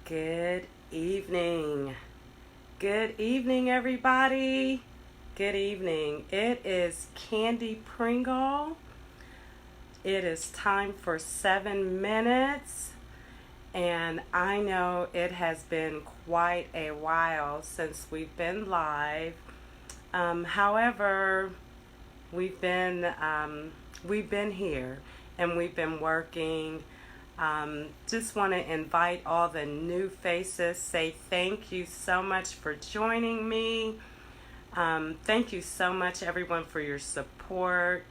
Good evening. Good evening, everybody. Good evening. It is Candy Pringle. It is time for 7 minutes, and I know it has been quite a while since we've been live. However, we've been here and we've been working. Just want to invite all the new faces, say thank you so much for joining me. Thank you so much, everyone, for your support.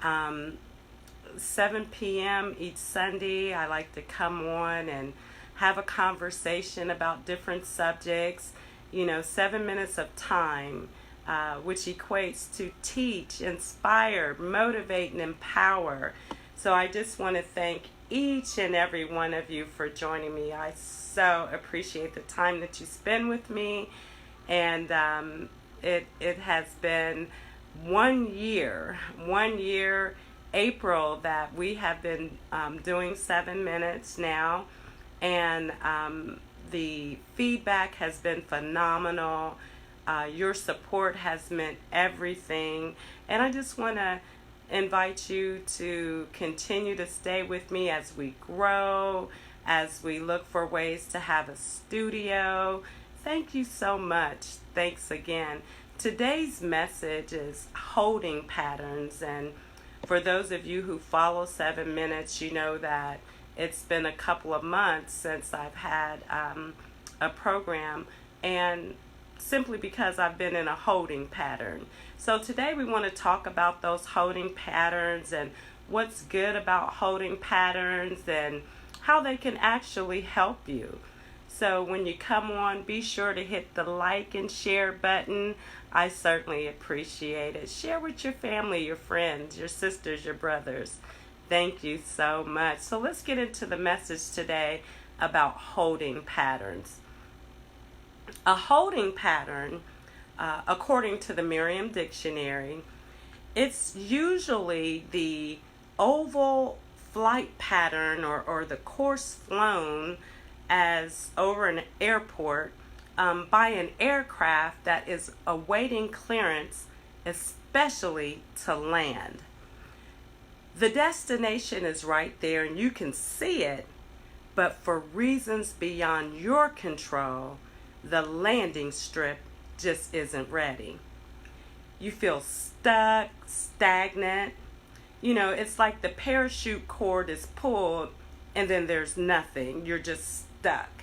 7 p.m. each Sunday, I like to come on and have a conversation about different subjects. 7 minutes of time, which equates to teach, inspire, motivate, and empower. So I just want to thank each and every one of you for joining me. I so appreciate the time that you spend with me, and it has been 1 year, April, that we have been doing 7 minutes now, and the feedback has been phenomenal. Your support has meant everything, and I just want to invite you to continue to stay with me as we grow, as we look for ways to have a studio. Thank you so much. Thanks again. Today's message is holding patterns, and for those of you who follow 7 minutes, you know that it's been a couple of months since I've had a program, and simply because I've been in a holding pattern. So today we want to talk about those holding patterns and what's good about holding patterns and how they can actually help you. So when you come on, be sure to hit the like and share button. I certainly appreciate it. Share with your family, your friends, your sisters, your brothers. Thank you so much. So let's get into the message today about holding patterns. A holding pattern, according to the Merriam Dictionary, it's usually the oval flight pattern or the course flown as over an airport by an aircraft that is awaiting clearance, especially to land. The destination is right there and you can see it, but for reasons beyond your control, the landing strip just isn't ready. You feel stuck, stagnant. It's like the parachute cord is pulled and then there's nothing. You're just stuck.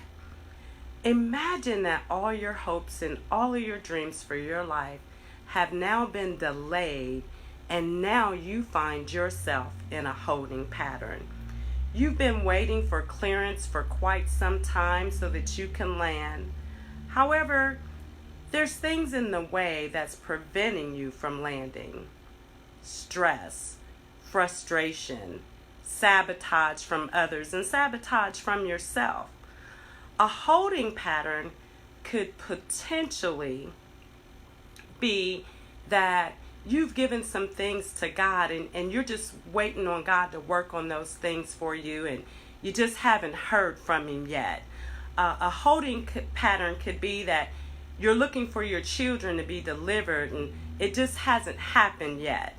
Imagine that all your hopes and all of your dreams for your life have now been delayed, and now you find yourself in a holding pattern. You've been waiting for clearance for quite some time so that you can land. However, there's things in the way that's preventing you from landing. Stress, frustration, sabotage from others, and sabotage from yourself. A holding pattern could potentially be that you've given some things to God and you're just waiting on God to work on those things for you, and you just haven't heard from Him yet. A holding pattern could be that you're looking for your children to be delivered and it just hasn't happened yet.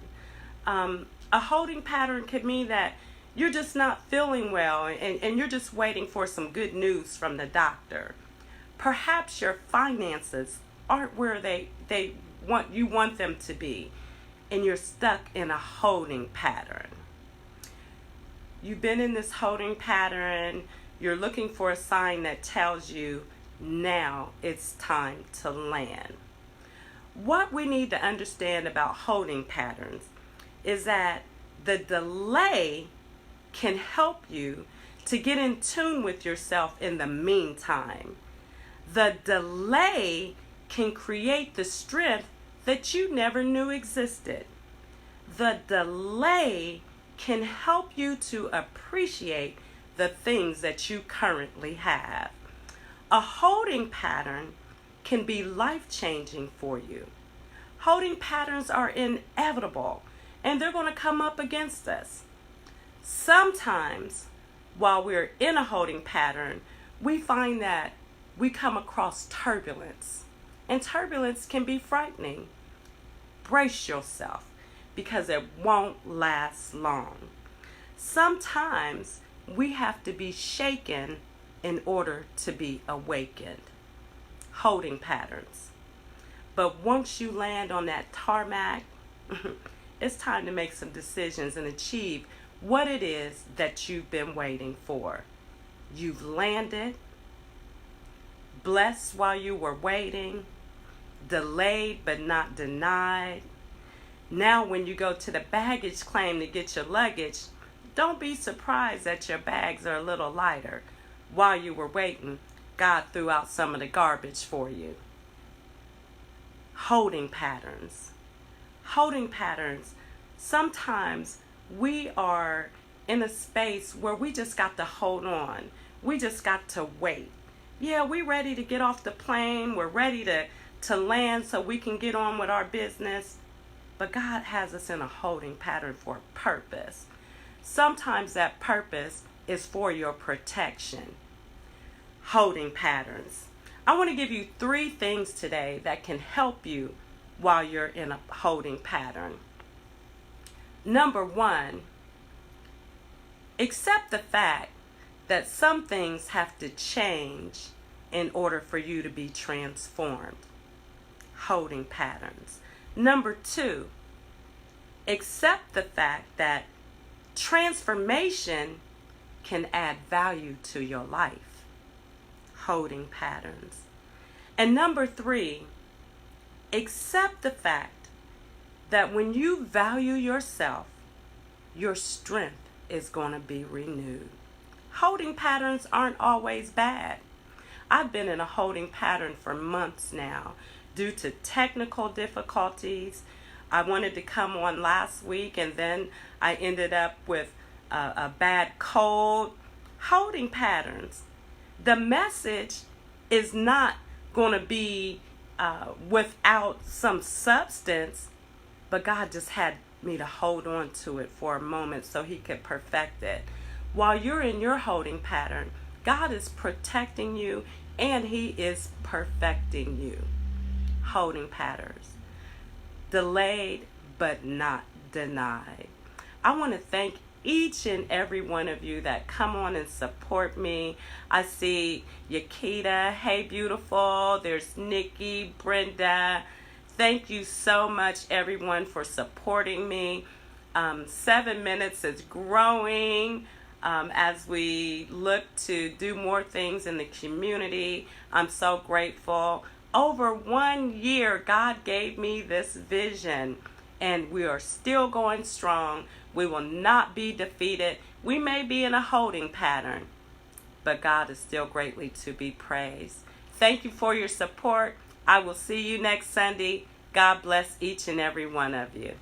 A holding pattern could mean that you're just not feeling well and you're just waiting for some good news from the doctor. Perhaps your finances aren't where they want them to be, and you're stuck in a holding pattern. You've been in this holding pattern. You're looking for a sign that tells you now it's time to land. What we need to understand about holding patterns is that the delay can help you to get in tune with yourself in the meantime. The delay can create the strength that you never knew existed. The delay can help you to appreciate the things that you currently have. A holding pattern can be life-changing for you. Holding patterns are inevitable, and they're going to come up against us. Sometimes, while we're in a holding pattern, we find that we come across turbulence, and turbulence can be frightening. Brace yourself because it won't last long. Sometimes we have to be shaken in order to be awakened. Holding patterns. But once you land on that tarmac, it's time to make some decisions and achieve what it is that you've been waiting for. You've landed, blessed while you were waiting, delayed but not denied. Now when you go to the baggage claim to get your luggage, don't be surprised that your bags are a little lighter. While you were waiting, God threw out some of the garbage for you. Holding patterns. Holding patterns. Sometimes we are in a space where we just got to hold on. We just got to wait. Yeah, we're ready to get off the plane. We're ready to land so we can get on with our business. But God has us in a holding pattern for a purpose. Sometimes that purpose is for your protection. Holding patterns. I want to give you 3 things today that can help you while you're in a holding pattern. Number 1, accept the fact that some things have to change in order for you to be transformed. Holding patterns. Number 2, accept the fact that transformation can add value to your life. Holding patterns. And number 3, accept the fact that when you value yourself, your strength is going to be renewed. Holding patterns aren't always bad. I've been in a holding pattern for months now due to technical difficulties. I wanted to come on last week and then I ended up with a bad cold. Holding patterns. The message is not going to be without some substance, but God just had me to hold on to it for a moment so he could perfect it. While you're in your holding pattern, God is protecting you and he is perfecting you. Holding patterns. Delayed but not denied. I want to thank each and every one of you that come on and support me. I see Yakita, hey beautiful. There's Nikki, Brenda. Thank you so much everyone for supporting me. 7 minutes is growing as we look to do more things in the community. I'm so grateful. Over 1 year, God gave me this vision and we are still going strong. We will not be defeated. We may be in a holding pattern, but God is still greatly to be praised. Thank you for your support. I will see you next Sunday. God bless each and every one of you.